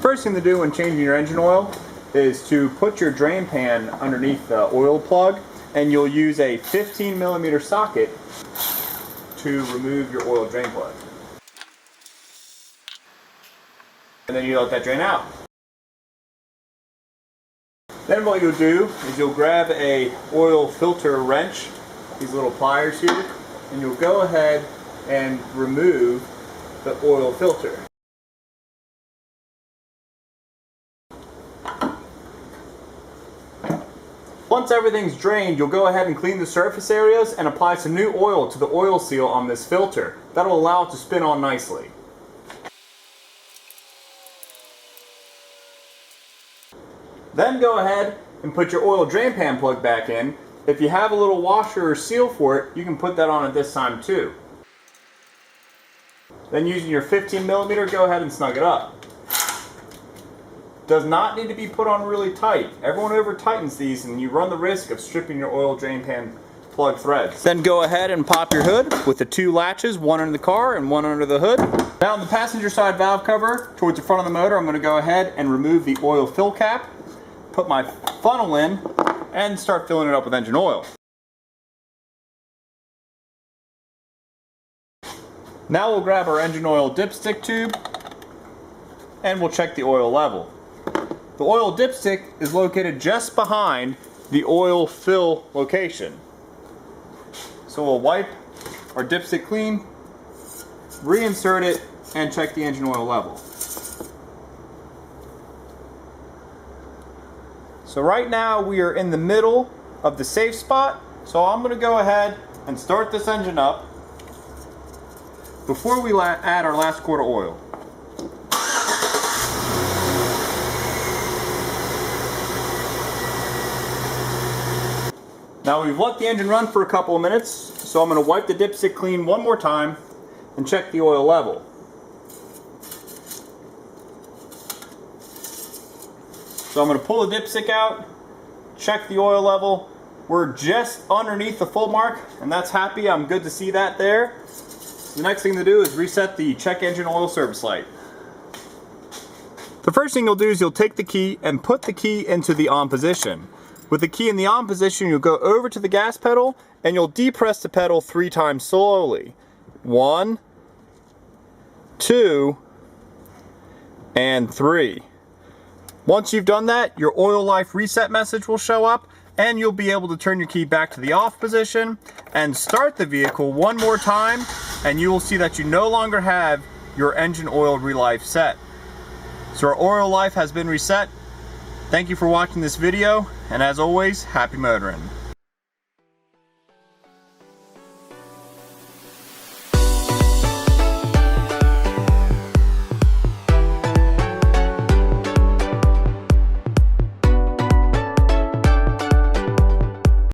first thing to do when changing your engine oil is to put your drain pan underneath the oil plug, and you'll use a 15mm socket to remove your oil drain plug. And then you let that drain out. Then what you'll do is you'll grab a oil filter wrench, these little pliers here, and you'll go ahead and remove the oil filter. Once everything's drained, you'll go ahead and clean the surface areas and apply some new oil to the oil seal on this filter. That'll allow it to spin on nicely. Then go ahead and put your oil drain pan plug back in. If you have a little washer or seal for it, you can put that on at this time too. Then using your 15mm, go ahead and snug it up. Does not need to be put on really tight. Everyone over tightens these and you run the risk of stripping your oil drain pan plug threads. Then go ahead and pop your hood with the two latches, one under the car and one under the hood. Now on the passenger side valve cover towards the front of the motor, I'm going to go ahead and remove the oil fill cap, put my funnel in, and start filling it up with engine oil. Now we'll grab our engine oil dipstick tube and we'll check the oil level. The oil dipstick is located just behind the oil fill location. So we'll wipe our dipstick clean, reinsert it, and check the engine oil level. So right now we are in the middle of the safe spot, so I'm going to go ahead and start this engine up before we add our last quart of oil. Now we've let the engine run for a couple of minutes, so I'm going to wipe the dipstick clean one more time and check the oil level. So I'm going to pull the dipstick out, check the oil level. We're just underneath the full mark, and that's happy. I'm good to see that there. So the next thing to do is reset the check engine oil service light. The first thing you'll do is you'll take the key and put the key into the on position. With the key in the on position, you'll go over to the gas pedal and you'll depress the pedal 3 times slowly. 1, 2, and 3. Once you've done that, your oil life reset message will show up and you'll be able to turn your key back to the off position and start the vehicle one more time, and you will see that you no longer have your engine oil relife set. So our oil life has been reset. Thank you for watching this video, and as always, happy motoring.